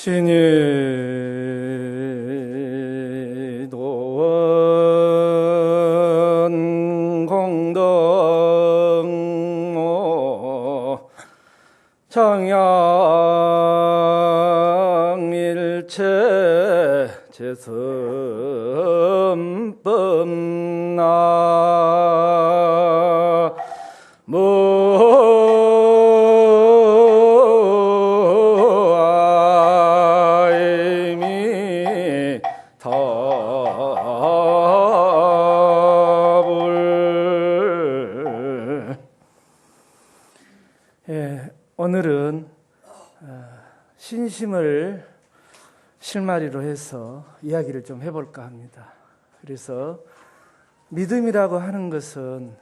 신이 도원 공덕모 장양일체 제선법나 오늘은 신심을 실마리로 해서 이야기를 좀 해볼까 합니다. 그래서 믿음이라고 하는 것은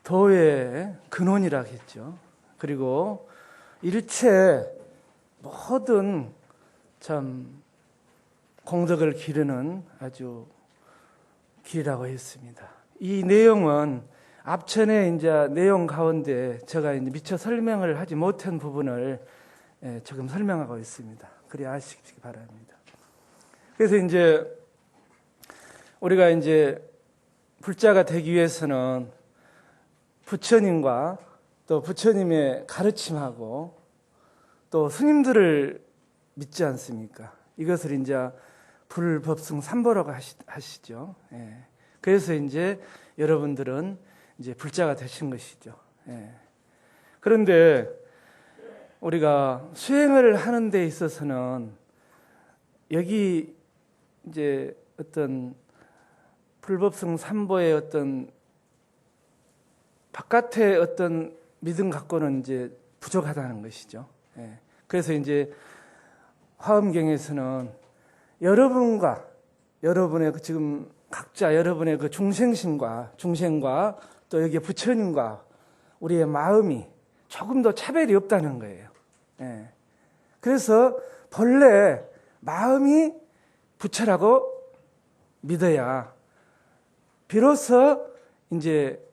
도의 근원이라고 했죠. 그리고 일체 모든 참 공덕을 기르는 아주 길이라고 했습니다. 이 내용은 앞전에 이제 내용 가운데 제가 이제 미처 설명을 하지 못한 부분을 지금 설명하고 있습니다. 그리 아시기 바랍니다. 그래서 이제 우리가 이제 불자가 되기 위해서는 부처님과 또 부처님의 가르침하고 또 스님들을 믿지 않습니까? 이것을 이제 불법승 삼보라고 하시죠. 그래서 이제 여러분들은 이제 불자가 되신 것이죠. 그런데 우리가 수행을 하는 데 있어서는 여기 이제 어떤 불법승 삼보의 어떤 바깥의 어떤 믿음 갖고는 이제 부족하다는 것이죠. 그래서 이제 화엄경에서는 여러분과 여러분의 지금 각자 여러분의 그 중생과 또 여기 부처님과 우리의 마음이 조금 더 차별이 없다는 거예요. 그래서 본래 마음이 부처라고 믿어야 비로소 이제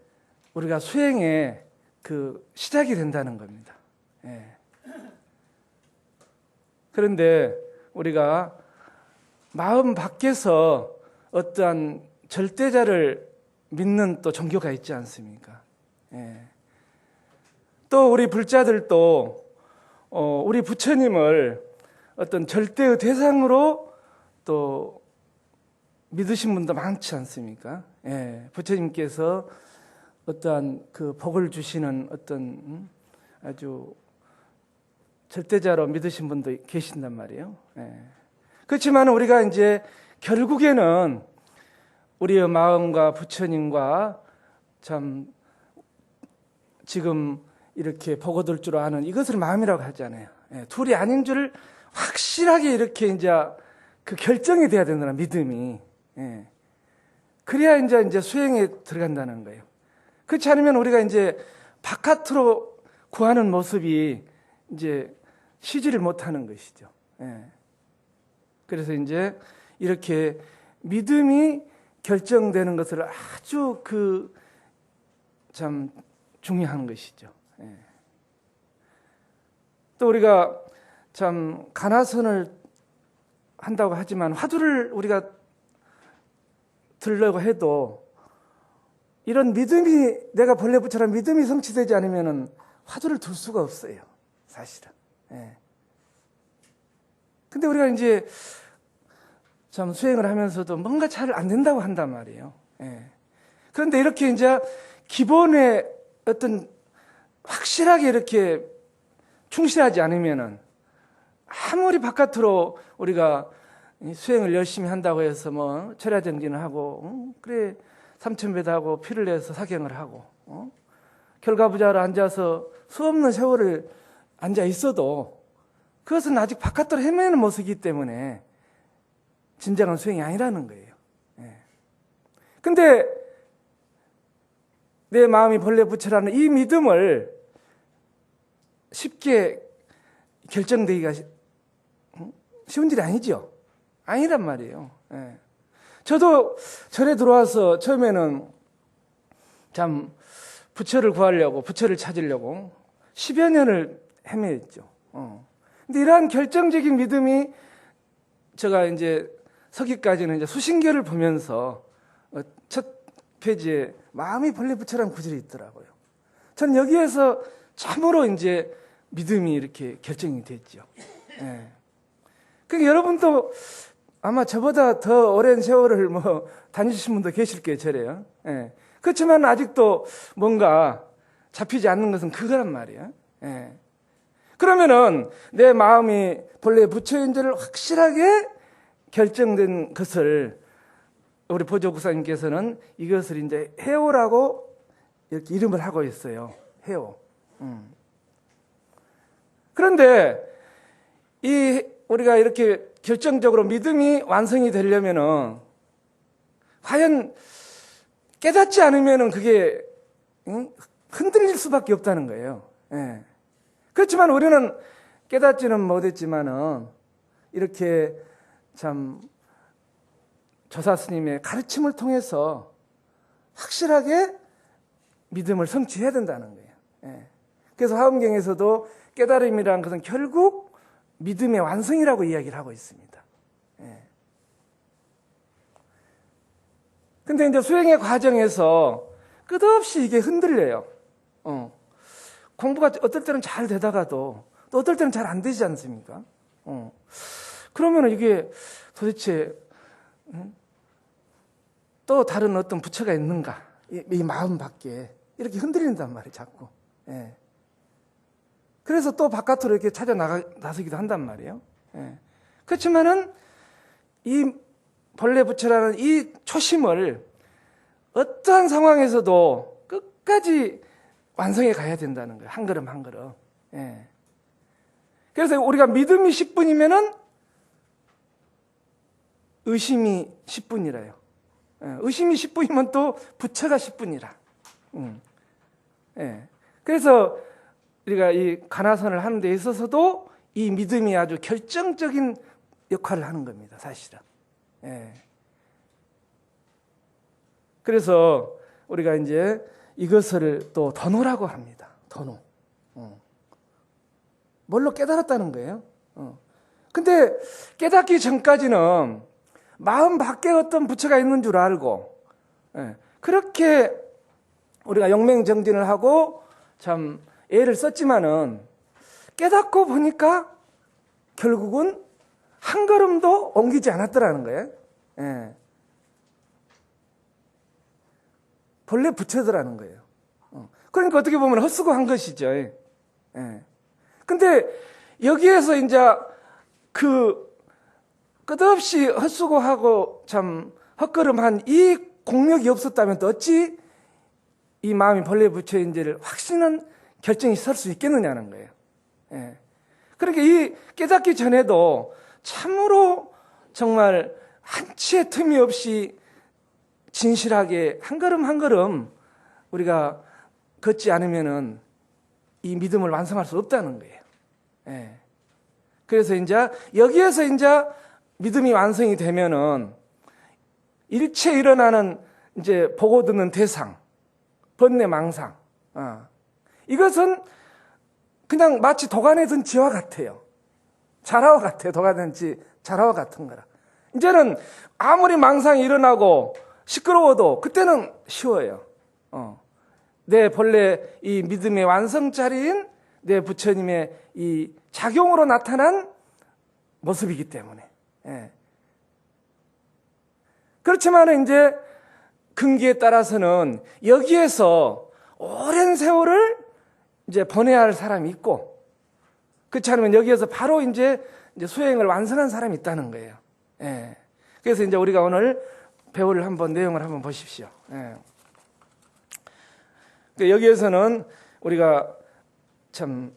우리가 수행의 그 시작이 된다는 겁니다. 그런데 우리가 마음 밖에서 어떠한 절대자를 믿는 또 종교가 있지 않습니까? 또 우리 불자들도 우리 부처님을 어떤 절대의 대상으로 또 믿으신 분도 많지 않습니까? 부처님께서 어떠한 그 복을 주시는 어떤 아주 절대자로 믿으신 분도 계신단 말이에요. 그렇지만 우리가 이제 결국에는 우리의 마음과 부처님과 참 지금 이렇게 복을 얻을 줄 아는 이것을 마음이라고 하잖아요. 둘이 아닌 줄 확실하게 이렇게 이제 그 결정이 돼야 된다는 믿음이. 그래야 이제 수행에 들어간다는 거예요. 그렇지 않으면 우리가 이제 바깥으로 구하는 모습이 이제 쉬지를 못하는 것이죠. 그래서 이제 이렇게 믿음이 결정되는 것을 아주 참 중요한 것이죠. 또 우리가 참 가나선을 한다고 하지만 화두를 우리가 들려고 해도 이런 믿음이 내가 본래 부처란 믿음이 성취되지 않으면은 화두를 둘 수가 없어요. 사실은. 근데 우리가 이제 참 수행을 하면서도 뭔가 잘 안 된다고 한단 말이에요. 그런데 이렇게 이제 기본에 어떤 확실하게 이렇게 충실하지 않으면은 아무리 바깥으로 우리가 수행을 열심히 한다고 해서 뭐 철야정진을 하고 그래 삼천배도 하고 피를 내서 사경을 하고 결과부자로 앉아서 수없는 세월을 앉아 있어도 그것은 아직 바깥으로 헤매는 모습이기 때문에 진정한 수행이 아니라는 거예요. 근데 내 마음이 본래 부처라는 이 믿음을 쉽게 결정되기가 쉬운 일이 아니죠. 아니란 말이에요. 저도 절에 들어와서 처음에는 참 부처를 구하려고 부처를 찾으려고 10여 년을 헤매했죠. 근데 이러한 결정적인 믿음이 제가 이제 서기까지는 이제 수신결을 보면서 첫 페이지에 마음이 벌레 부처라는 구절이 있더라고요. 전 여기에서 참으로 이제 믿음이 이렇게 결정이 됐죠. 예. 그러니까 여러분도 아마 저보다 더 오랜 세월을 다니신 분도 계실 거예요, 저래요. 예. 그렇지만 아직도 뭔가 잡히지 않는 것은 그거란 말이에요. 예. 그러면은 내 마음이 본래 부처인지를 확실하게 결정된 것을 우리 보조국사님께서는 이것을 이제 해오라고 이렇게 이름을 하고 있어요. 해오. 그런데 우리가 이렇게 결정적으로 믿음이 완성이 되려면은 과연 깨닫지 않으면은 그게 흔들릴 수밖에 없다는 거예요. 예. 그렇지만 우리는 깨닫지는 못했지만은 이렇게 참 조사 스님의 가르침을 통해서 확실하게 믿음을 성취해야 된다는 거예요. 예. 그래서 화엄경에서도 깨달음이라는 것은 결국 믿음의 완성이라고 이야기를 하고 있습니다. 예. 근데 이제 수행의 과정에서 끝없이 이게 흔들려요. 공부가 어떨 때는 잘 되다가도 또 어떨 때는 잘 안 되지 않습니까? 그러면 이게 도대체 또 다른 어떤 부처가 있는가? 이 마음 밖에 이렇게 흔들린단 말이에요, 자꾸. 예. 그래서 또 바깥으로 이렇게 나서기도 한단 말이에요. 예. 그렇지만은 이 본래 부처라는 이 초심을 어떠한 상황에서도 끝까지 완성해 가야 된다는 거예요. 한 걸음 한 걸음. 예. 그래서 우리가 믿음이 10분이면은 의심이 10분이라요. 예. 의심이 10분이면 또 부처가 10분이라. 예. 그래서 우리가 이 가나선을 하는 데 있어서도 이 믿음이 아주 결정적인 역할을 하는 겁니다, 사실은. 예. 그래서 우리가 이제 이것을 또 도노라고 합니다. 도노. 뭘로 깨달았다는 거예요. 근데 깨닫기 전까지는 마음 밖에 어떤 부처가 있는 줄 알고, 예. 그렇게 우리가 영맹정진을 하고 참 애를 썼지만은 깨닫고 보니까 결국은 한 걸음도 옮기지 않았더라는 거예요. 예. 본래 부처더라는 거예요. 그러니까 어떻게 보면 헛수고 한 것이죠. 예. 근데 여기에서 이제 끝없이 헛수고하고 참 헛걸음한 이 공력이 없었다면 또 어찌 이 마음이 본래 부처인지를 확신은 결정이 설 수 있겠느냐는 거예요. 예. 그러니까 이 깨닫기 전에도 참으로 정말 한치의 틈이 없이 진실하게 한 걸음 한 걸음 우리가 걷지 않으면은 이 믿음을 완성할 수 없다는 거예요. 예. 그래서 이제 여기에서 이제 믿음이 완성이 되면은 일체 일어나는 이제 보고 듣는 대상, 번뇌 망상, 이것은 그냥 마치 도간에 든 지와 같아요. 자라와 같아요. 도간에 든 자라와 같은 거라. 이제는 아무리 망상이 일어나고 시끄러워도 그때는 쉬워요. 내 본래 이 믿음의 완성자리인 내 부처님의 이 작용으로 나타난 모습이기 때문에. 예. 그렇지만 이제 근기에 따라서는 여기에서 오랜 세월을 이제 보내야 할 사람이 있고, 그렇지 않으면 여기에서 바로 이제 수행을 완성한 사람이 있다는 거예요. 예. 그래서 이제 우리가 오늘 배울 내용을 한번 보십시오. 예. 여기에서는 우리가 참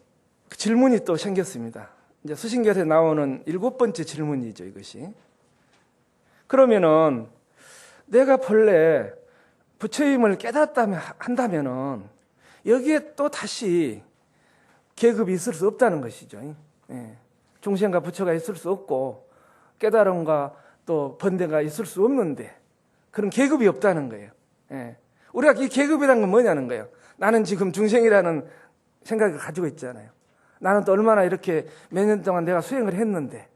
질문이 또 생겼습니다. 이제 수신결에 나오는 7번째 질문이죠, 이것이. 그러면은 내가 본래 부처임을 한다면은 여기에 또 다시 계급이 있을 수 없다는 것이죠. 예. 중생과 부처가 있을 수 없고 깨달음과 또 번뇌가 있을 수 없는데 그런 계급이 없다는 거예요. 예. 우리가 이 계급이라는 건 뭐냐는 거예요. 나는 지금 중생이라는 생각을 가지고 있잖아요. 나는 또 얼마나 이렇게 몇 년 동안 내가 수행을 했는데,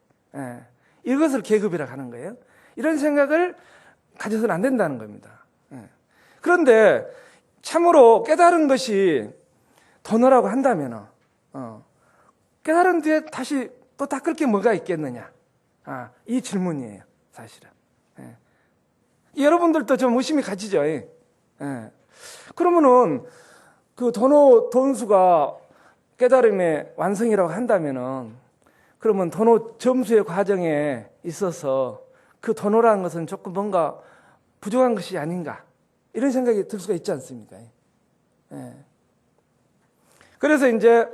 이것을 계급이라고 하는 거예요. 이런 생각을 가져서는 안 된다는 겁니다. 그런데 참으로 깨달은 것이 도노라고 한다면, 깨달은 뒤에 다시 또 닦을 게 뭐가 있겠느냐? 이 질문이에요, 사실은. 여러분들도 좀 의심이 가지죠. 그러면은 그 도노 돈수가 깨달음의 완성이라고 한다면은, 그러면 도노 점수의 과정에 있어서 그 도노라는 것은 조금 뭔가 부족한 것이 아닌가, 이런 생각이 들 수가 있지 않습니까? 그래서 이제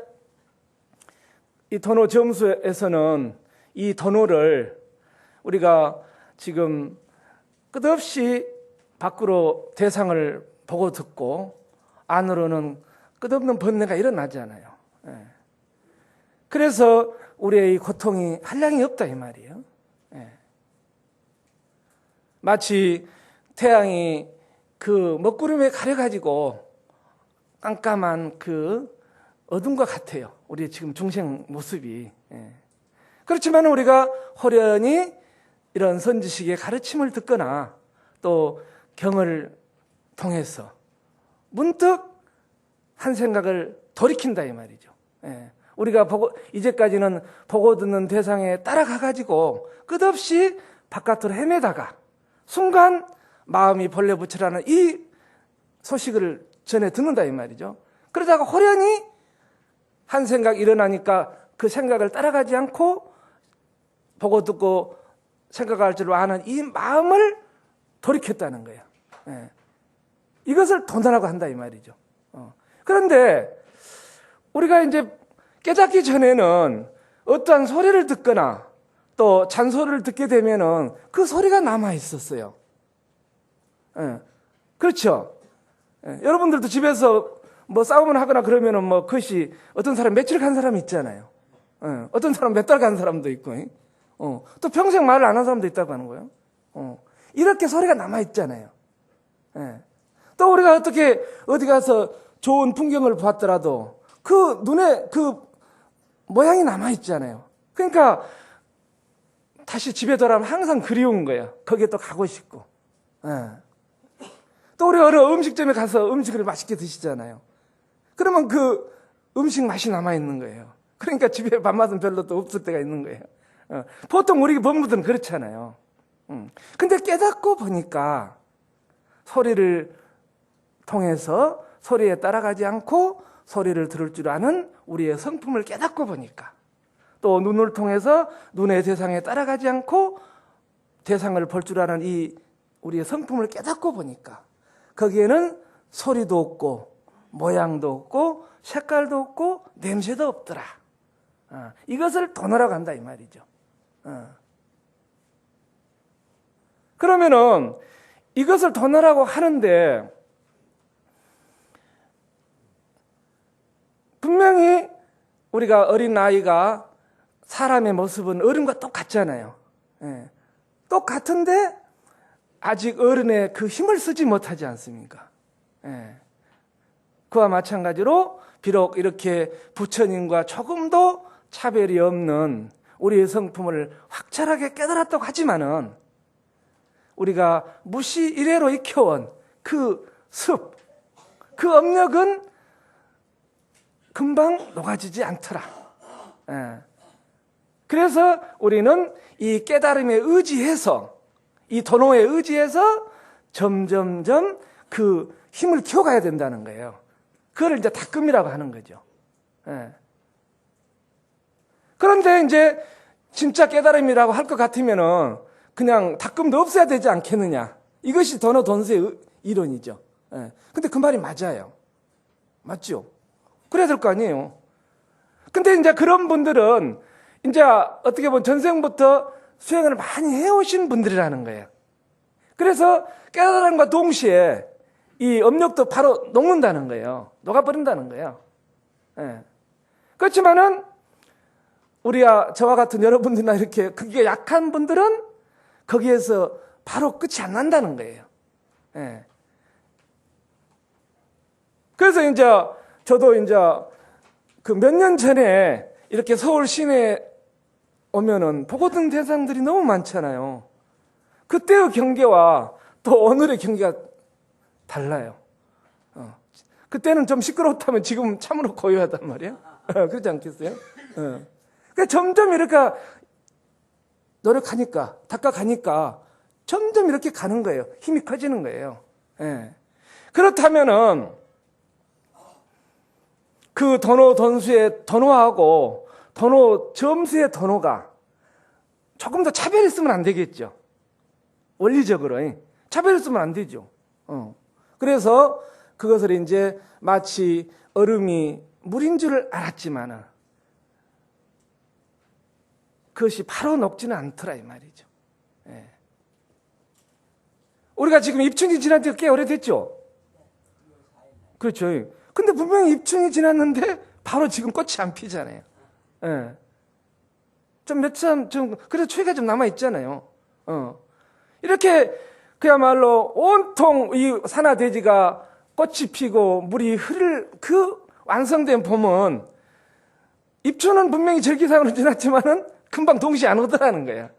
이 도노 점수에서는 이 도노를 우리가 지금 끝없이 밖으로 대상을 보고 듣고 안으로는 끝없는 번뇌가 일어나잖아요. 그래서 우리의 이 고통이 한량이 없다, 이 말이에요. 마치 태양이 그 먹구름에 가려가지고 깜깜한 그 어둠과 같아요. 우리의 지금 중생 모습이. 그렇지만 우리가 호련히 이런 선지식의 가르침을 듣거나 또 경을 통해서 문득 한 생각을 돌이킨다, 이 말이죠. 우리가 이제까지는 보고 듣는 대상에 따라가가지고 끝없이 바깥으로 헤매다가 순간 마음이 벌레붙으라는 이 소식을 전해 듣는다, 이 말이죠. 그러다가 호련히 한 생각 일어나니까 그 생각을 따라가지 않고 보고 듣고 생각할 줄 아는 이 마음을 돌이켰다는 거예요. 이것을 도노라고 한다, 이 말이죠. 그런데 우리가 이제 깨닫기 전에는 어떠한 소리를 듣거나 또 잔소리를 듣게 되면은 그 소리가 남아 있었어요. 그렇죠. 여러분들도 집에서 뭐 싸움을 하거나 그러면은 뭐 그것이 어떤 사람 며칠 간 사람이 있잖아요. 어떤 사람 몇 달 간 사람도 있고, 또 평생 말을 안 한 사람도 있다고 하는 거예요. 이렇게 소리가 남아 있잖아요. 또 우리가 어떻게 어디 가서 좋은 풍경을 보았더라도 그 눈에 그 모양이 남아 있잖아요. 그러니까 다시 집에 돌아오면 항상 그리운 거예요. 거기에 또 가고 싶고. 또 우리 어느 음식점에 가서 음식을 맛있게 드시잖아요. 그러면 그 음식 맛이 남아 있는 거예요. 그러니까 집에 밥맛은 별로 또 없을 때가 있는 거예요. 보통 우리 법무들은 그렇잖아요. 근데 깨닫고 보니까 소리를 통해서 소리에 따라가지 않고 소리를 들을 줄 아는 우리의 성품을 깨닫고 보니까, 또 눈을 통해서 눈의 대상에 따라가지 않고 대상을 볼 줄 아는 이 우리의 성품을 깨닫고 보니까 거기에는 소리도 없고 모양도 없고 색깔도 없고 냄새도 없더라. 이것을 도노라고 한다, 이 말이죠. 그러면은 이것을 도노라고 하는데 분명히 우리가 어린 아이가 사람의 모습은 어른과 똑같잖아요. 똑같은데 아직 어른의 그 힘을 쓰지 못하지 않습니까? 그와 마찬가지로 비록 이렇게 부처님과 조금도 차별이 없는 우리의 성품을 확철하게 깨달았다고 하지만은 우리가 무시 이래로 익혀온 그 습, 그 업력은 금방 녹아지지 않더라. 그래서 우리는 이 깨달음에 의지해서, 이 도노에 의지해서 점점점 그 힘을 키워가야 된다는 거예요. 그걸 이제 닦음이라고 하는 거죠. 그런데 이제 진짜 깨달음이라고 할 것 같으면은 그냥 닦음도 없어야 되지 않겠느냐. 이것이 도노 돈수의 이론이죠. 근데 그 말이 맞아요. 맞죠? 그래야 될 거 아니에요. 근데 이제 그런 분들은 이제 어떻게 보면 전생부터 수행을 많이 해오신 분들이라는 거예요. 그래서 깨달음과 동시에 이 업력도 바로 녹는다는 거예요. 녹아버린다는 거예요. 그렇지만은 우리야 저와 같은 여러분들이나 이렇게 그게 약한 분들은 거기에서 바로 끝이 안 난다는 거예요. 그래서 이제 저도 이제 그 몇 년 전에 이렇게 서울 시내 오면은 보고등 대상들이 너무 많잖아요. 그때의 경계와 또 오늘의 경계가 달라요. 그때는 좀 시끄러웠다면 지금 참으로 고요하단 말이에요. 그렇지 않겠어요? 그러니까 점점 이렇게 노력하니까, 닦아가니까 점점 이렇게 가는 거예요. 힘이 커지는 거예요. 그렇다면은 그 도노 돈수의 도노하고 도노 점수의 도노가 조금 더 차별했으면 안 되겠죠. 원리적으로 차별했으면 안 되죠. 그래서 그것을 이제 마치 얼음이 물인 줄 알았지만은 그것이 바로 녹지는 않더라 이 말이죠. 우리가 지금 입춘이 지난 지가 꽤 오래됐죠. 그렇죠. 근데 분명히 입춘이 지났는데 바로 지금 꽃이 안 피잖아요. 좀 그래도 추위가 좀 남아 있잖아요. 이렇게 그야말로 온통 이 산하대지가 꽃이 피고 물이 흐를 그 완성된 봄은 입춘은 분명히 절기상으로 지났지만은 금방 동시에 안 오더라는 거야.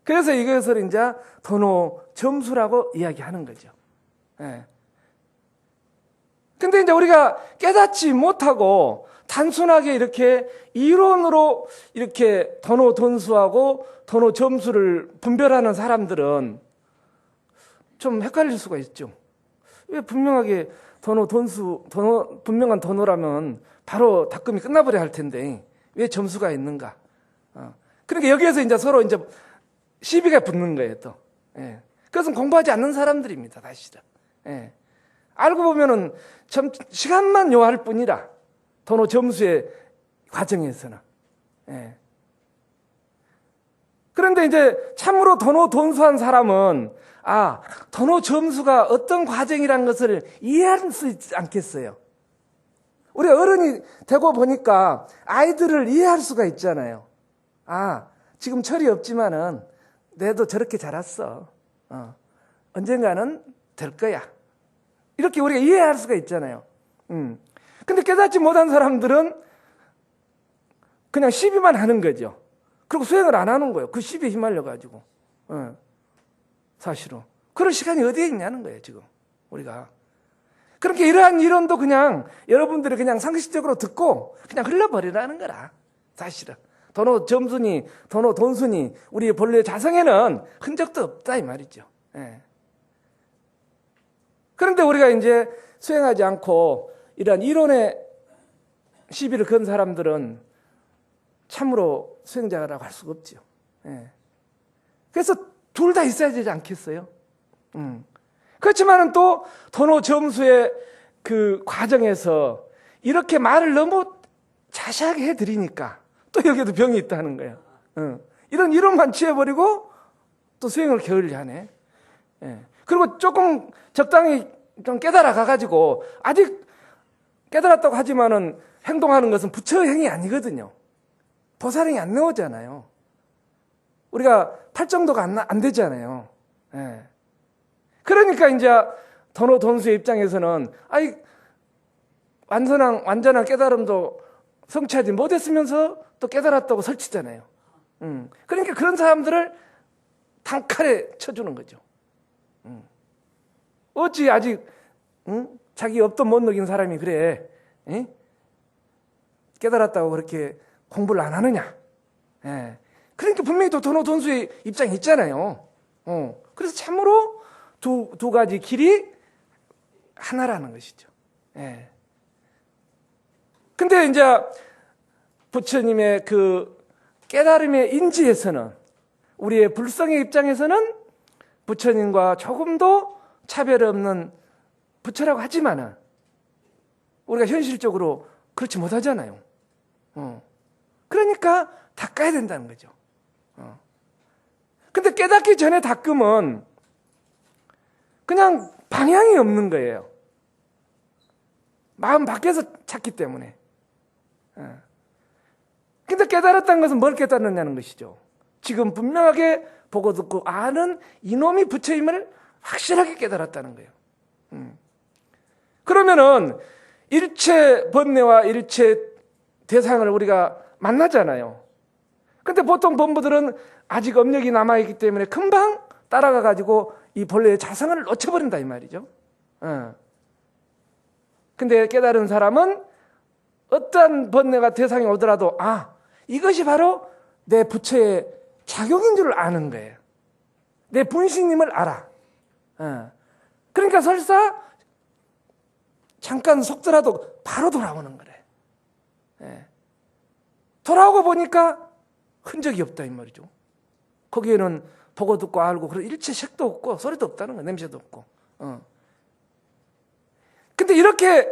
그래서 이것을 이제 도노 점수라고 이야기하는 거죠. 근데 이제 우리가 깨닫지 못하고 단순하게 이렇게 이론으로 이렇게 도노 돈수하고 도노 점수를 분별하는 사람들은 좀 헷갈릴 수가 있죠. 왜 분명하게 도노 돈수, 분명한 도노라면 바로 닦음이 끝나버려야 할 텐데 왜 점수가 있는가? 그러니까 여기에서 이제 서로 이제 시비가 붙는 거예요, 또. 그것은 공부하지 않는 사람들입니다, 사실은. 알고 보면은 시간만 요할 뿐이라, 도노 점수의 과정에서는. 그런데 이제 참으로 도노 돈수한 사람은, 도노 점수가 어떤 과정이라는 것을 이해할 수 있지 않겠어요? 우리 어른이 되고 보니까 아이들을 이해할 수가 있잖아요. 지금 철이 없지만은, 내도 저렇게 자랐어. 언젠가는 될 거야. 이렇게 우리가 이해할 수가 있잖아요. 근데 깨닫지 못한 사람들은 그냥 시비만 하는 거죠. 그리고 수행을 안 하는 거예요. 그 시비에 휘말려가지고. 사실은. 그럴 시간이 어디에 있냐는 거예요, 지금. 우리가. 그렇게 이러한 이론도 그냥 여러분들이 그냥 상식적으로 듣고 그냥 흘러버리라는 거라. 사실은. 도노 점수니, 도노 돈수니, 우리 본래 자성에는 흔적도 없다, 이 말이죠. 그런데 우리가 이제 수행하지 않고 이러한 이론의 시비를 건 사람들은 참으로 수행자라고 할 수가 없죠. 그래서 둘 다 있어야 되지 않겠어요? 그렇지만은 또 도노 점수의 그 과정에서 이렇게 말을 너무 자세하게 해드리니까 또 여기에도 병이 있다는 거예요. 이런 이론만 취해버리고 또 수행을 게을리 하네. 그리고 조금 적당히 좀 깨달아 가가지고 아직 깨달았다고 하지만은 행동하는 것은 부처행위 아니거든요. 보살행위 안 나오잖아요. 우리가 팔 정도가 안 되잖아요. 그러니까 이제 도노 돈수의 입장에서는 완전한 깨달음도 성취하지 못했으면서 또 깨달았다고 설치잖아요. 그러니까 그런 사람들을 단칼에 쳐주는 거죠. 어찌 아직 자기 업도 못 녹인 사람이 그래 깨달았다고 그렇게 공부를 안 하느냐. 그러니까 분명히 또 도노 돈수의 입장이 있잖아요. 그래서 참으로 두 가지 길이 하나라는 것이죠. 근데 이제 부처님의 그 깨달음의 인지에서는 우리의 불성의 입장에서는 부처님과 조금도 차별 없는 부처라고 하지만은 우리가 현실적으로 그렇지 못하잖아요. 그러니까 닦아야 된다는 거죠. 근데 깨닫기 전에 닦음은 그냥 방향이 없는 거예요. 마음 밖에서 찾기 때문에. 근데 깨달았다는 것은 뭘 깨달았냐는 것이죠. 지금 분명하게 보고 듣고 아는 이놈이 부처임을 확실하게 깨달았다는 거예요. 그러면은 일체 번뇌와 일체 대상을 우리가 만나잖아요. 근데 보통 범부들은 아직 업력이 남아있기 때문에 금방 따라가 가지고 이 본래의 자성을 놓쳐버린다 이 말이죠. 근데 깨달은 사람은 어떠한 번뇌가 대상이 오더라도 이것이 바로 내 부처의 작용인 줄 아는 거예요. 내 분신임을 알아. 그러니까 설사 잠깐 속더라도 바로 돌아오는 거래. 돌아오고 보니까 흔적이 없다 이 말이죠. 거기에는 보고 듣고 알고 그런 일체 색도 없고 소리도 없다는 거야. 냄새도 없고. 근데 이렇게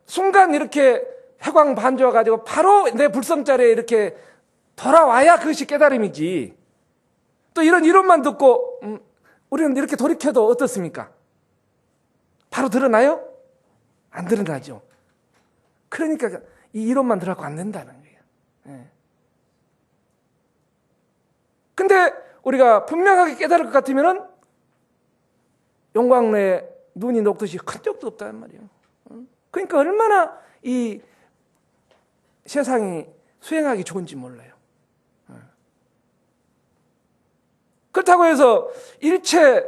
순간 이렇게 해광반조해 가지고 바로 내 불성자리에 이렇게 돌아와야 그것이 깨달음이지. 또 이런 이론만 듣고 우리는 이렇게 돌이켜도 어떻습니까? 바로 드러나요? 안 드러나죠. 그러니까 이 이론만 들어갖고 안 된다는 거예요. 근데 우리가 분명하게 깨달을 것 같으면은 용광로에 눈이 녹듯이 큰 적도 없다는 말이에요. 그러니까 얼마나 이 세상이 수행하기 좋은지 몰라요. 그렇다고 해서 일체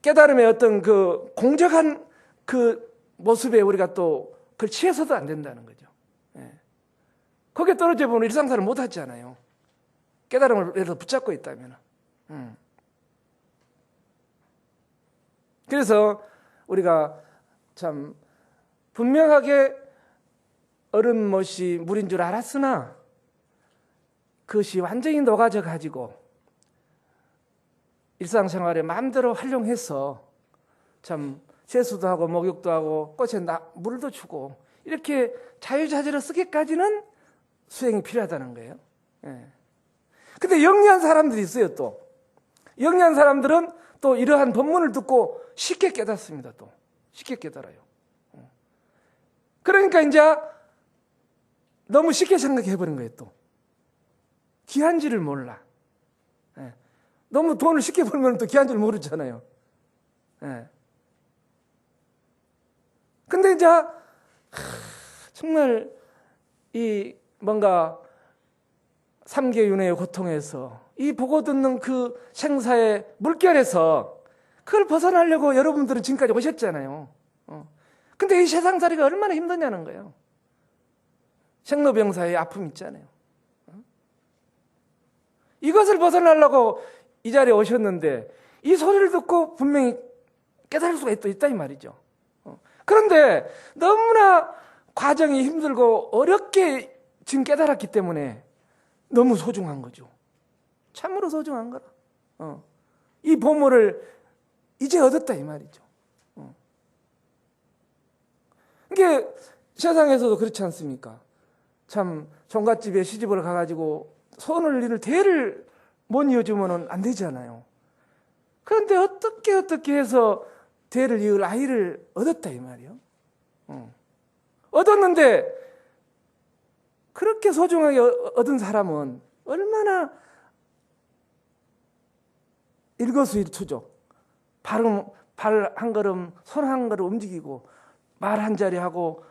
깨달음의 어떤 그 공적한 그 모습에 우리가 또 그걸 취해서도 안 된다는 거죠. 거기에 떨어져 보면 일상생활을 못 하잖아요. 깨달음을 예를 들어 붙잡고 있다면. 그래서 우리가 참 분명하게 얼음못이 물인 줄 알았으나 그것이 완전히 녹아져 가지고 일상생활에 마음대로 활용해서 참 세수도 하고 목욕도 하고 꽃에 물도 주고 이렇게 자유자재로 쓰기까지는 수행이 필요하다는 거예요. 근데 영리한 사람들이 있어요. 또 영리한 사람들은 또 이러한 법문을 듣고 쉽게 깨닫습니다. 또 쉽게 깨달아요. 그러니까 이제 너무 쉽게 생각해버린 거예요. 또 귀한지를 몰라. 너무 돈을 쉽게 벌면 또 귀한지를 모르잖아요. 근데 이제 정말 이 뭔가 삼계윤회의 고통에서 이 보고 듣는 그 생사의 물결에서 그걸 벗어나려고 여러분들은 지금까지 오셨잖아요. 근데 이 세상살이가 얼마나 힘드냐는 거예요. 생로병사의 아픔 있잖아요. 이것을 벗어나려고 이 자리에 오셨는데 이 소리를 듣고 분명히 깨달을 수가 있다 이 말이죠. 그런데 너무나 과정이 힘들고 어렵게 지금 깨달았기 때문에 너무 소중한 거죠. 참으로 소중한 거라. 이 보물을 이제 얻었다 이 말이죠. 이게 세상에서도 그렇지 않습니까? 참 종갓집에 시집을 가가지고 손을 이을 대를 못 이어주면 안 되잖아요. 그런데 어떻게 해서 대를 이을 아이를 얻었다 이 말이요. 얻었는데 그렇게 소중하게 얻은 사람은 얼마나 일거수일투족, 발 한 걸음, 손 한 걸음 움직이고 말 한 자리 하고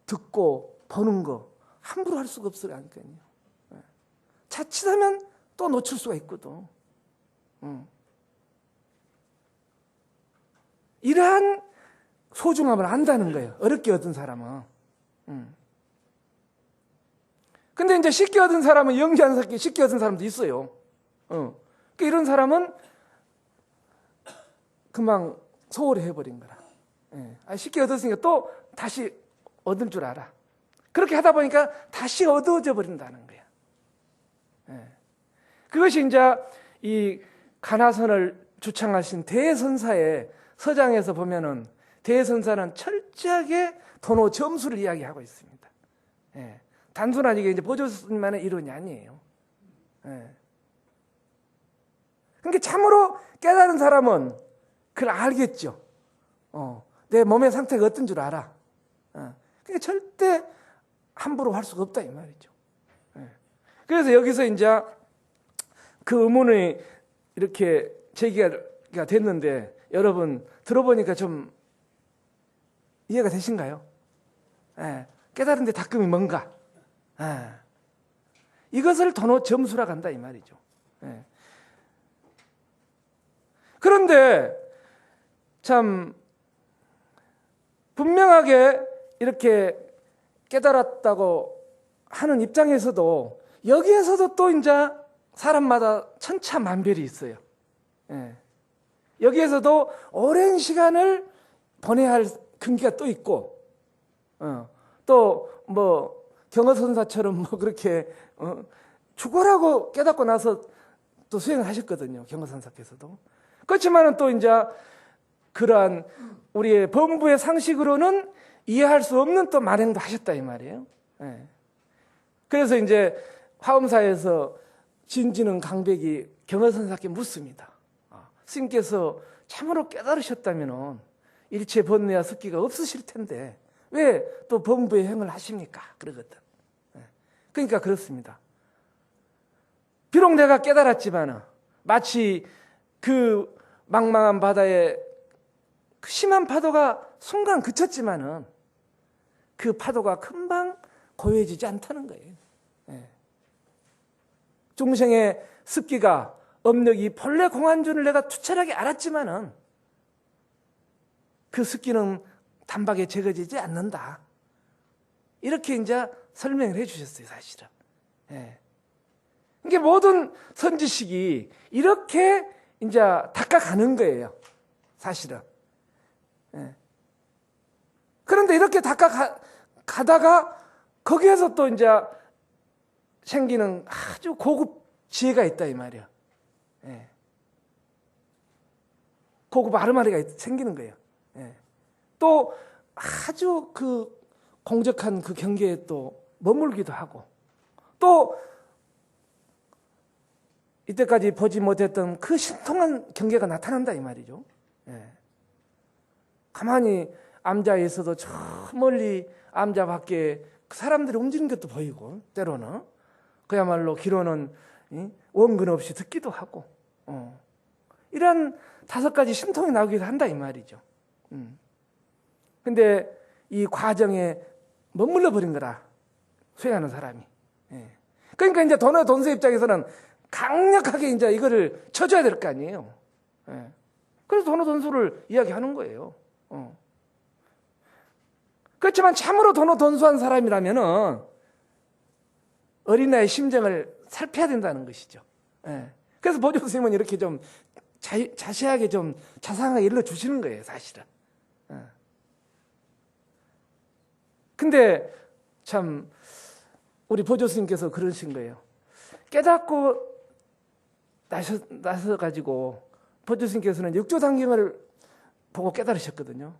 듣고 보는 거 함부로 할 수가 없으니까요. 자칫하면 또 놓칠 수가 있거든. 이러한 소중함을 안다는 거예요. 어렵게 얻은 사람은. 근데 이제 쉽게 얻은 사람은 영리한 새끼 쉽게 얻은 사람도 있어요. 그러니까 이런 사람은 금방 소홀히 해버린 거라. 쉽게 얻었으니까 또 다시 얻을 줄 알아. 그렇게 하다 보니까 다시 어두워져 버린다는 거야. 그것이 이제 이 가나선을 주창하신 대선사의 서장에서 보면은 대선사는 철저하게 도노 점수를 이야기하고 있습니다. 단순한 이게 이제 보조스님만의 이론이 아니에요. 그러니까 참으로 깨달은 사람은 그걸 알겠죠. 내 몸의 상태가 어떤 줄 알아. 그러니까 절대 함부로 할 수가 없다 이 말이죠. 그래서 여기서 이제 그 의문이 이렇게 제기가 됐는데 여러분 들어보니까 좀 이해가 되신가요? 예, 깨달은 데 닦음이 뭔가. 예. 이것을 도노 점수라고 한다 이 말이죠. 예. 그런데 참 분명하게 이렇게 깨달았다고 하는 입장에서도 여기에서도 또 이제 사람마다 천차만별이 있어요. 예. 여기에서도 오랜 시간을 보내야 할 근기가 또 있고, 또 뭐 경허선사처럼 뭐 그렇게 죽어라고 깨닫고 나서 또 수행을 하셨거든요. 경허선사께서도. 그렇지만은 또 이제 그러한 우리의 범부의 상식으로는 이해할 수 없는 또 만행도 하셨다 이 말이에요. 예. 그래서 이제 화엄사에서 진지는 강백이 경허선사께 묻습니다. 스님께서 참으로 깨달으셨다면 일체 번뇌와 습기가 없으실 텐데 왜 또 범부의 행을 하십니까? 그러거든. 그러니까 그렇습니다. 비록 내가 깨달았지만 마치 그 망망한 바다에 그 심한 파도가 순간 그쳤지만은 그 파도가 금방 고요해지지 않다는 거예요. 중생의 습기가 업력이 본래 공안준을 내가 투철하게 알았지만은 그 습기는 단박에 제거지지 않는다. 이렇게 이제 설명을 해 주셨어요, 사실은. 예. 이게 모든 선지식이 이렇게 이제 닦아가는 거예요, 사실은. 예. 그런데 이렇게 닦아가다가 거기에서 또 이제 생기는 아주 고급 지혜가 있다, 이 말이야. 예. 고급 아르마리가 생기는 거예요. 예. 또 아주 그 공적한 그 경계에 또 머물기도 하고 또 이때까지 보지 못했던 그 신통한 경계가 나타난다 이 말이죠. 예. 가만히 암자에 있어도 저 멀리 암자 밖에 그 사람들이 움직이는 것도 보이고 때로는 그야말로 기로는 원근 없이 듣기도 하고 이런 5가지 신통이 나오기도 한다 이 말이죠. 근데 이 과정에 머물러 버린 거라 수행하는 사람이. 예. 그러니까 이제 돈수 입장에서는 강력하게 이제 이거를 쳐줘야 될 거 아니에요. 예. 그래서 돈수를 이야기하는 거예요. 그렇지만 참으로 돈수한 사람이라면은 어린아이의 심정을 살펴야 된다는 것이죠. 예. 그래서 보조 선생님은 이렇게 좀 자세하게 좀 자상하게 일러주시는 거예요, 사실은. 예. 근데 참 우리 보조 스님께서 그러신 거예요. 깨닫고 나셔가지고 보조 스님께서는 육조단경을 보고 깨달으셨거든요.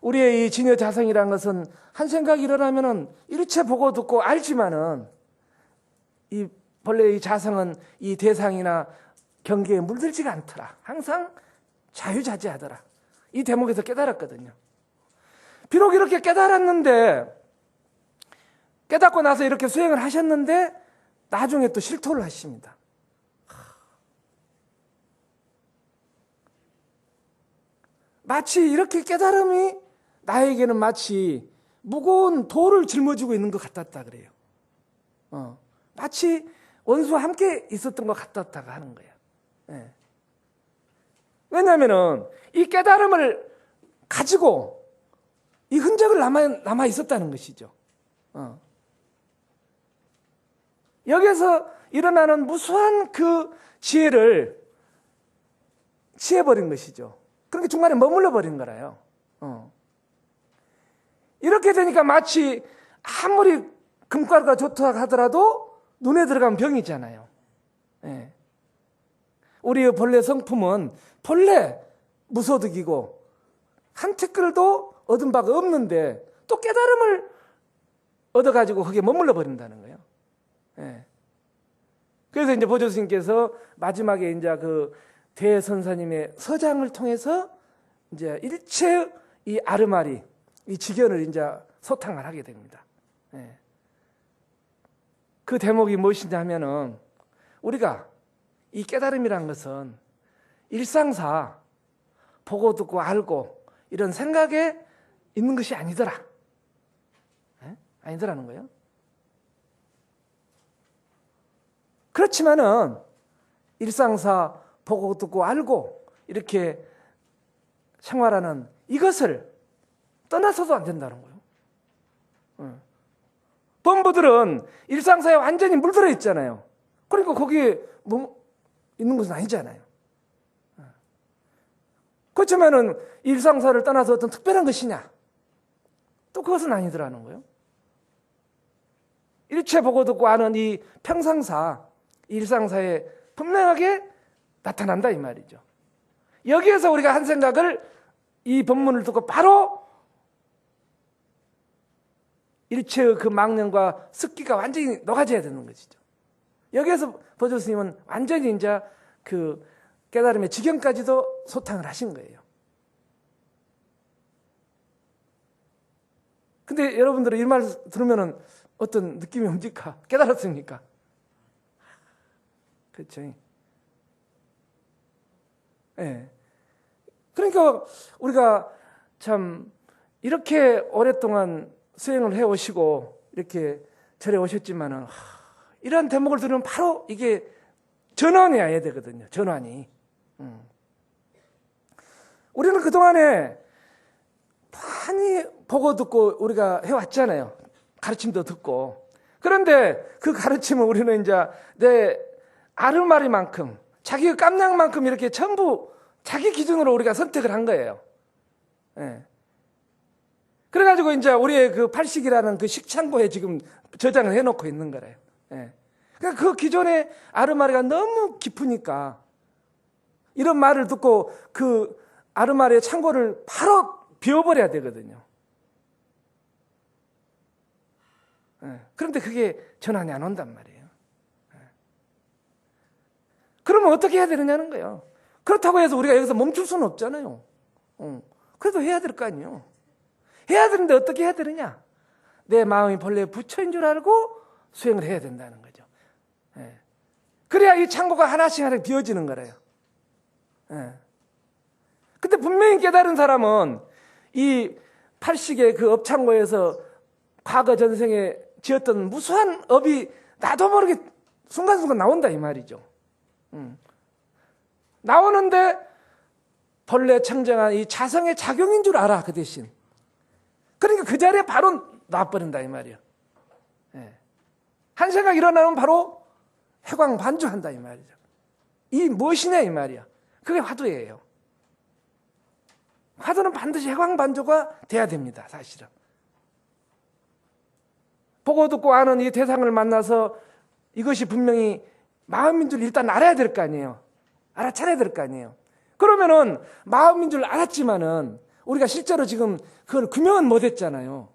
우리의 이 진여자성이라는 것은 한 생각이 일어나면은 일체 보고 듣고 알지만은 이 본래 이 자성은 이 대상이나 경계에 물들지가 않더라. 항상 자유자재하더라. 이 대목에서 깨달았거든요. 비록 이렇게 깨달았는데 깨닫고 나서 이렇게 수행을 하셨는데 나중에 또 실토를 하십니다. 마치 이렇게 깨달음이 나에게는 마치 무거운 돌을 짊어지고 있는 것 같았다 그래요. 마치 원수와 함께 있었던 것 같았다고 하는 거예요. 예. 왜냐하면 이 깨달음을 가지고 이 흔적을 남아 있었다는 것이죠. 여기에서 일어나는 무수한 그 지혜를 취해버린 것이죠. 그러니까 중간에 머물러 버린 거라요. 이렇게 되니까 마치 아무리 금가루가 좋다 하더라도 눈에 들어가면 병이잖아요. 예. 우리의 본래 성품은 본래 무소득이고 한 티끌도 얻은 바가 없는데 또 깨달음을 얻어가지고 거기에 머물러 버린다는 거예요. 예. 그래서 이제 보조 스님께서 마지막에 이제 그 대선사님의 서장을 통해서 이제 일체 이 아르마리, 이 직연을 이제 소탕을 하게 됩니다. 예. 그 대목이 무엇이냐 하면은 우리가 이 깨달음이란 것은 일상사 보고 듣고 알고 이런 생각에 있는 것이 아니더라. 아니더라는 거예요. 그렇지만은 일상사 보고 듣고 알고 이렇게 생활하는 이것을 떠나서도 안 된다는 거예요. 범부들은 일상사에 완전히 물들어 있잖아요. 그러니까 거기에 뭐 있는 것은 아니잖아요. 그렇지만은 일상사를 떠나서 어떤 특별한 것이냐? 또 그것은 아니더라는 거예요. 일체 보고 듣고 아는 이 평상사, 일상사에 분명하게 나타난다 이 말이죠. 여기에서 우리가 한 생각을 이 본문을 듣고 바로 일체의 그 망령과 습기가 완전히 녹아져야 되는 것이죠. 여기에서 보조 스님은 완전히 이제 그 깨달음의 지경까지도 소탕을 하신 거예요. 근데 여러분들은 이 말 들으면은 어떤 느낌이 옵니까? 깨달았습니까? 그렇죠. 예. 그러니까 우리가 참 이렇게 오랫동안 수행을 해 오시고 이렇게 절에 오셨지만은 이런 대목을 들으면 바로 이게 전환이 와야 되거든요. 전환이. 우리는 그동안에 많이 보고 듣고 우리가 해왔잖아요. 가르침도 듣고. 그런데 그 가르침을 우리는 이제 내 아르마리만큼, 자기의 깜냥만큼 이렇게 전부 자기 기준으로 우리가 선택을 한 거예요. 예. 그래가지고 이제 우리의 그 팔식이라는 그 식창고에 지금 저장을 해놓고 있는 거래요. 예. 그러니까 그 기존의 아르마리가 너무 깊으니까 이런 말을 듣고 그 아르마리의 창고를 바로 비워버려야 되거든요. 예. 그런데 그게 전환이 안 온단 말이에요. 예. 그러면 어떻게 해야 되느냐는 거예요. 그렇다고 해서 우리가 여기서 멈출 수는 없잖아요. 그래도 해야 될 거 아니에요. 해야 되는데 어떻게 해야 되느냐? 내 마음이 본래 부처인 줄 알고 수행을 해야 된다는 거죠. 예. 그래야 이 창고가 하나씩 비워지는 거래요. 예. 근데 분명히 깨달은 사람은 이 팔식의 그 업창고에서 과거 전생에 지었던 무수한 업이 나도 모르게 순간순간 나온다 이 말이죠. 나오는데 본래 청정한 이 자성의 작용인 줄 알아 그 대신. 그러니까 그 자리에 바로 놔버린다 이 말이야. 예. 한 생각 일어나면 바로 해광반조한다 이 말이죠. 이 무엇이냐 이 말이야. 그게 화두예요. 화두는 반드시 해광반조가 돼야 됩니다. 사실은. 보고 듣고 아는 이 대상을 만나서 이것이 분명히 마음인 줄 일단 알아야 될 거 아니에요. 알아차려야 될 거 아니에요. 그러면은 마음인 줄 알았지만은 우리가 실제로 지금 그걸 규명은 못했잖아요.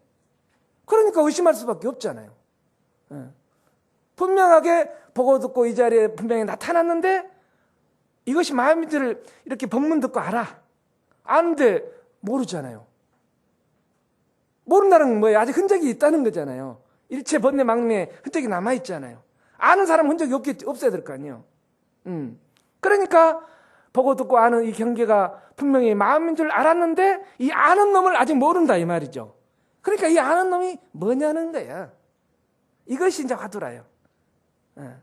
그러니까 의심할 수밖에 없잖아요. 예. 분명하게 보고 듣고 이 자리에 분명히 나타났는데 이것이 마음인 줄 이렇게 법문 듣고 알아. 아는데 모르잖아요. 모른다는 뭐예요? 아직 흔적이 있다는 거잖아요. 일체 번뇌 망매에 흔적이 남아있잖아요. 아는 사람은 흔적이 없어야 될 거 아니에요. 그러니까 보고 듣고 아는 이 경계가 분명히 마음인 줄 알았는데 이 아는 놈을 아직 모른다 이 말이죠. 그러니까 이 아는 놈이 뭐냐는 거야. 이것이 이제 화두라요. 예.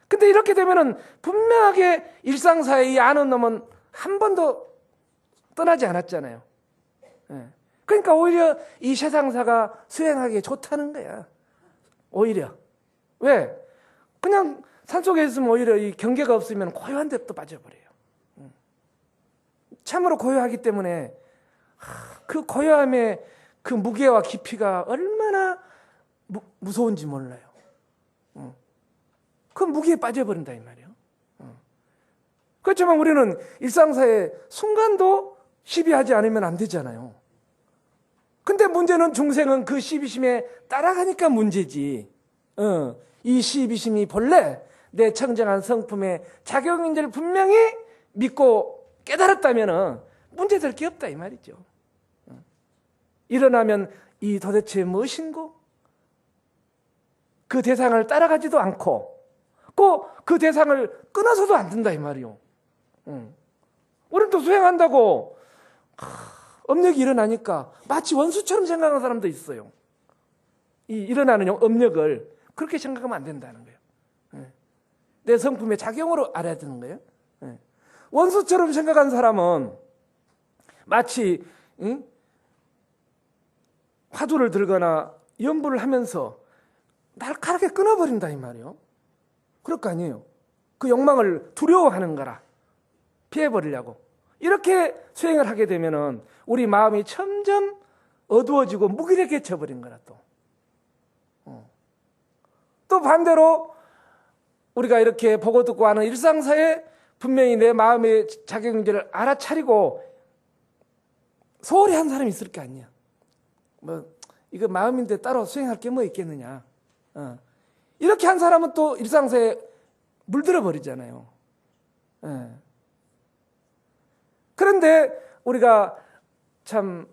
근데 이렇게 되면은 분명하게 일상사의 이 아는 놈은 한 번도 떠나지 않았잖아요. 예. 그러니까 오히려 이 세상사가 수행하기에 좋다는 거야. 오히려. 왜? 그냥 산속에 있으면 오히려 이 경계가 없으면 고요한 데 또 빠져버려요. 참으로 고요하기 때문에 그 고요함의 그 무게와 깊이가 얼마나 무서운지 몰라요. 그 무게에 빠져버린다 이 말이에요. 그렇지만 우리는 일상사에 순간도 시비하지 않으면 안 되잖아요. 근데 문제는 중생은 그 시비심에 따라가니까 문제지. 이 시비심이 본래 내 청정한 성품의 작용인지를 분명히 믿고 깨달았다면 문제될 게 없다 이 말이죠. 일어나면 이 도대체 무엇인고? 그 대상을 따라가지도 않고 꼭 그 대상을 끊어서도 안 된다 이 말이요. 우리는 또 수행한다고 업력이 일어나니까 마치 원수처럼 생각하는 사람도 있어요. 일어나는 업력을 그렇게 생각하면 안 된다는 거예요. 내 성품의 작용으로 알아야 되는 거예요. 원수처럼 생각한 사람은 마치 화두를 들거나 연부를 하면서 날카롭게 끊어버린다 이 말이에요. 그럴 거 아니에요. 그 욕망을 두려워하는 거라. 피해버리려고. 이렇게 수행을 하게 되면은 우리 마음이 점점 어두워지고 무기력해져 버린 거라 또. 또 반대로 우리가 이렇게 보고 듣고 하는 일상사에 분명히 내 마음의 작용인지를 알아차리고 소홀히 한 사람이 있을 게 아니야. 이거 마음인데 따로 수행할 게 뭐 있겠느냐. 이렇게 한 사람은 또 일상사에 물들어 버리잖아요. 그런데 우리가 참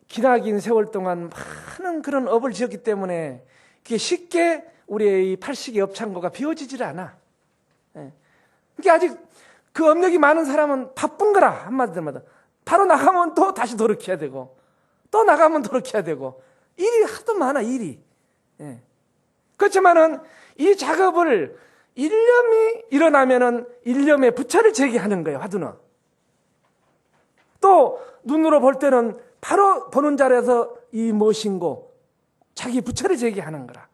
기나긴 세월 동안 많은 그런 업을 지었기 때문에 그게 쉽게 우리의 이 팔식의 업창고가 비워지질 않아. 그러니까 아직 그 업력이 많은 사람은 바쁜 거라. 한마디로 바로 나가면 또 다시 노력해야 되고 또 나가면 노력해야 되고 일이 하도 많아. 일이. 그렇지만은 이 작업을 일념이 일어나면은 일념의 부처를 제기하는 거예요. 화두는. 또 눈으로 볼 때는 바로 보는 자리에서 이 무엇인고 자기 부처를 제기하는 거라.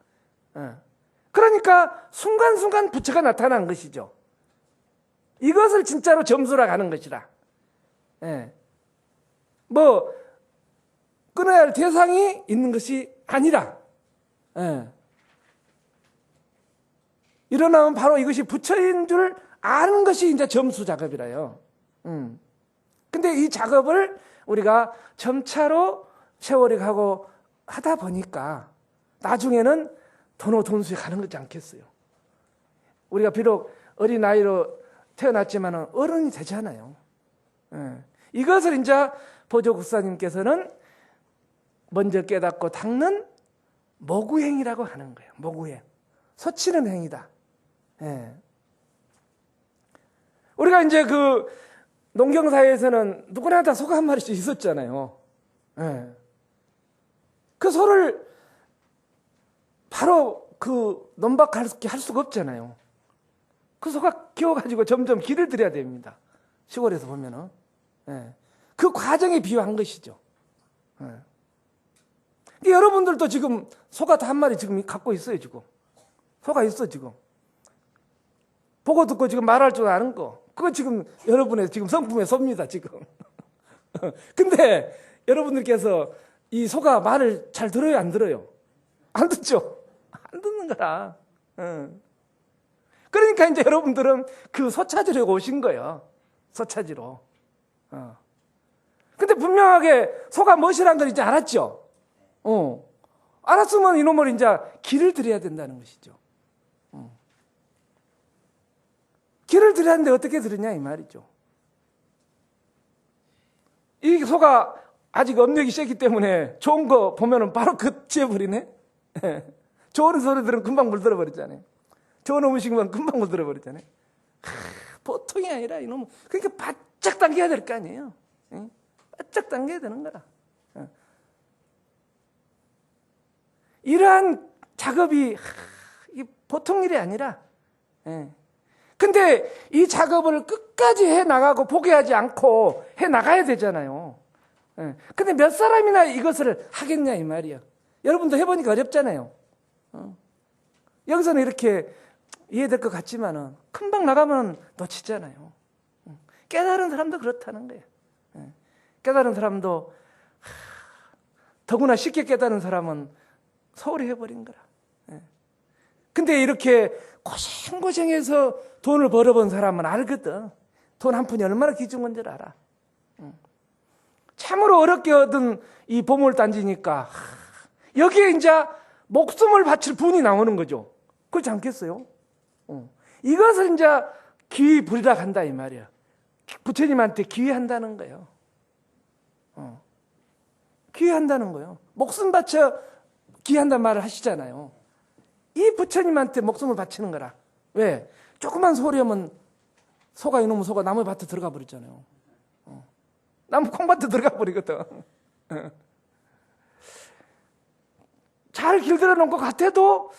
그러니까 순간순간 부처가 나타난 것이죠. 이것을 진짜로 점수라 가는 것이라. 끊어야 할 대상이 있는 것이 아니라 일어나면 바로 이것이 부처인 줄 아는 것이 이제 점수 작업이라요. 근데 이 작업을 우리가 점차로 세월이 가고 하다 보니까 나중에는 돈수에 가는 거지 않겠어요. 우리가 비록 어린 나이로 태어났지만 어른이 되잖아요. 이것을 이제 보조국사님께서는 먼저 깨닫고 닦는 모구행이라고 하는 거예요. 모구행. 소치는 행이다. 우리가 이제 그 농경사회에서는 누구나 다 소가 한 마리씩 있었잖아요. 그 소를 바로 그 논박하게 할 수가 없잖아요. 그 소가 키워가지고 점점 기를 들여야 됩니다. 시골에서 보면은. 그 과정에 비유한 것이죠. 여러분들도 지금 소가 다 한 마리 지금 갖고 있어요, 지금. 소가 있어, 지금. 보고 듣고 지금 말할 줄 아는 거. 그거 지금 여러분의 지금 성품의 소입니다, 지금. 근데 여러분들께서 이 소가 말을 잘 들어요, 안 들어요? 안 듣죠? 안 듣는 거라. 그러니까 이제 여러분들은 그 소 찾으려고 오신 거예요. 소 찾으러. 근데 분명하게 소가 멋이란 걸 이제 알았죠? 알았으면 이놈을 이제 길을 들여야 된다는 것이죠. 길을 들여야 하는데 어떻게 들으냐 이 말이죠. 이 소가 아직 업력이 세기 때문에 좋은 거 보면은 바로 지어버리네. 좋은 소리들은 금방 물들어 버리잖아요. 좋은 음식만 금방 물들어 버리잖아요. 보통이 아니라 이놈. 그러니까 바짝 당겨야 될 거 아니에요. 바짝 당겨야 되는 거라. 이러한 작업이 보통 일이 아니라. 근데 이 작업을 끝까지 해 나가고 포기하지 않고 해 나가야 되잖아요. 근데 몇 사람이나 이것을 하겠냐 이 말이야. 여러분도 해보니까 어렵잖아요. 여기서는 이렇게 이해될 것 같지만은 금방 나가면 놓치잖아요. 깨달은 사람도 그렇다는 거예요. 깨달은 사람도 더구나 쉽게 깨달은 사람은 소홀히 해버린 거라. 근데 이렇게 고생고생해서 돈을 벌어본 사람은 알거든. 돈 한 푼이 얼마나 귀중한 줄 알아. 참으로 어렵게 얻은 이 보물단지니까 여기에 이제 목숨을 바칠 분이 나오는 거죠. 그렇지 않겠어요? 이것을 이제 기위 부리라 한다 이 말이야. 부처님한테 기회한다는 거예요. 기회한다는 거예요. 목숨 바쳐 기회한다는 말을 하시잖아요. 이 부처님한테 목숨을 바치는 거라. 왜? 조그만 소리하면 소가 이놈의 소가 나무 밭에 들어가 버리잖아요. 나무 콩밭에 들어가 버리거든. 잘 길들여 놓은 것 같아도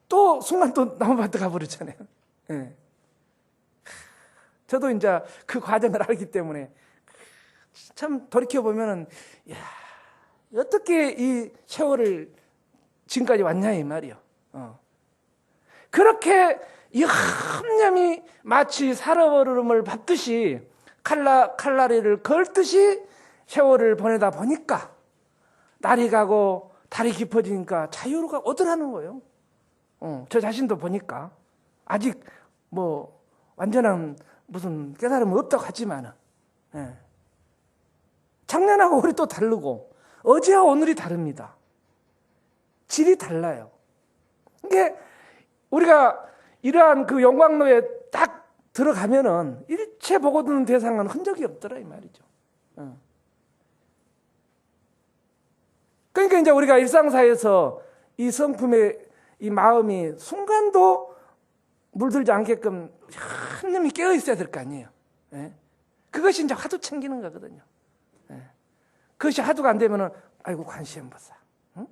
또 순간 또 나무밭에 가버리잖아요. 예. 저도 이제 그 과정을 알기 때문에 참 돌이켜보면은, 야, 어떻게 이 세월을 지금까지 왔냐, 이 말이요. 그렇게 얌얌이 마치 살얼음을 밟듯이 칼날이를 걸듯이 세월을 보내다 보니까 날이 가고 달이 깊어지니까 자유가 오더라는 거예요. 저 자신도 보니까 아직 뭐 완전한 무슨 깨달음은 없다고 하지만은, 예. 작년하고 올해 또 다르고 어제와 오늘이 다릅니다. 질이 달라요. 이게 우리가 이러한 그 영광로에 딱 들어가면은 일체 보고 드는 대상은 흔적이 없더라 이 말이죠. 그러니까 이제 우리가 일상사에서 이 성품의 이 마음이 순간도 물들지 않게끔 한념이 깨어 있어야 될 거 아니에요. 예? 그것이 이제 화두 챙기는 거거든요. 예? 그것이 화두가 안 되면은 아이고 관세음보살. 응?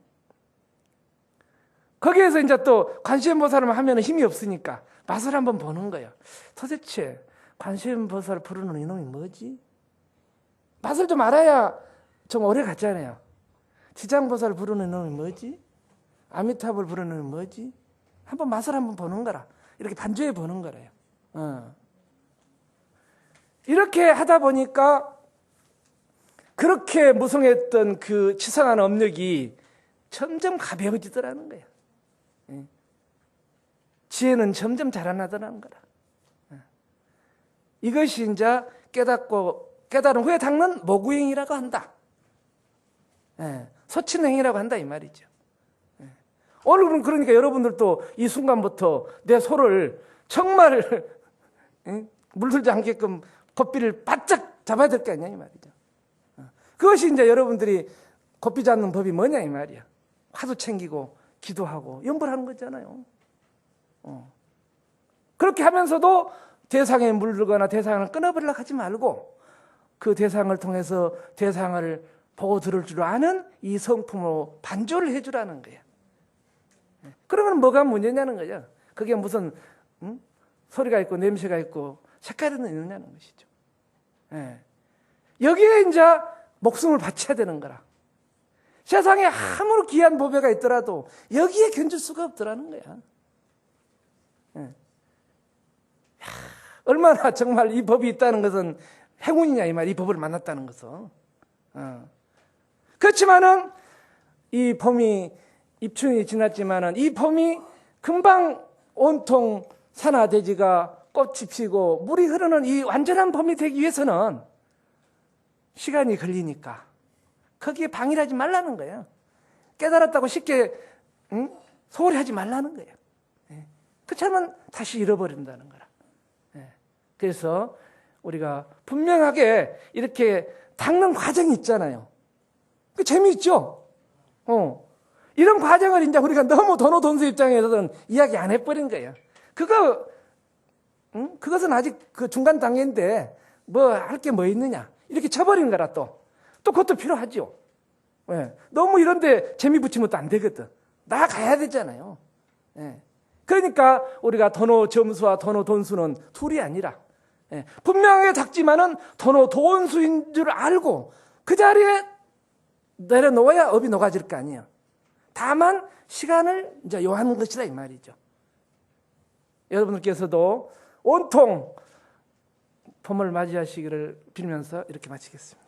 거기에서 이제 또 관세음보살을 하면 힘이 없으니까 맛을 한번 보는 거예요. 도대체 관세음보살을 부르는 이놈이 뭐지? 맛을 좀 알아야 좀 오래 갔잖아요. 지장보살을 부르는 이놈이 뭐지? 아미타불을 부르는 이놈이 뭐지? 한번 맛을 한번 보는 거라. 이렇게 반주해 보는 거래요. 이렇게 하다 보니까 그렇게 무성했던 그 치성한 업력이 점점 가벼워지더라는 거예요. 지혜는 점점 자라나더라는 거라. 이것이 이제 깨달은 후에 닦는 모구행이라고 한다. 소친행이라고 한다 이 말이죠. 오늘 그러니까 여러분들도 이 순간부터 내 소를 정말 물들지 않게끔 고삐를 바짝 잡아야 될 거 아니냐 이 말이죠. 그것이 이제 여러분들이 고삐 잡는 법이 뭐냐 이 말이야. 화두 챙기고 기도하고 염불하는 거잖아요. 그렇게 하면서도 대상에 물들거나 대상을 끊어버리려고 하지 말고 그 대상을 통해서 대상을 보고 들을 줄 아는 이 성품으로 반조를 해주라는 거야. 그러면 뭐가 문제냐는 거죠. 그게 무슨 소리가 있고 냄새가 있고 색깔이 있느냐는 것이죠. 여기에 이제 목숨을 바쳐야 되는 거라. 세상에 아무리 귀한 보배가 있더라도 여기에 견줄 수가 없더라는 거야. 얼마나 정말 이 법이 있다는 것은 행운이냐 이 말. 이 법을 만났다는 것은. 그렇지만은 이 봄이 입춘이 지났지만은 이 봄이 금방 온통 산화대지가 꽃이 피고 물이 흐르는 이 완전한 봄이 되기 위해서는 시간이 걸리니까 거기에 방해하지 말라는 거예요. 깨달았다고 쉽게 소홀히 하지 말라는 거예요. 그렇다면 다시 잃어버린다는 거라. 그래서 우리가 분명하게 이렇게 닦는 과정이 있잖아요. 그 재미있죠? 이런 과정을 이제 우리가 너무 도노돈수 입장에서는 이야기 안 해버린 거예요. 그것은 아직 그 중간 단계인데 뭐 할 게 뭐 있느냐. 이렇게 쳐버린 거라 또 그것도 필요하죠. 너무 이런데 재미 붙이면 또 안 되거든. 나가야 되잖아요. 그러니까 우리가 도노 점수와 도노 돈수는 둘이 아니라 분명하게 작지만은 도노 돈수인 줄 알고 그 자리에 내려놓아야 업이 녹아질 거 아니에요. 다만 시간을 이제 요하는 것이다 이 말이죠. 여러분들께서도 온통 봄을 맞이하시기를 빌면서 이렇게 마치겠습니다.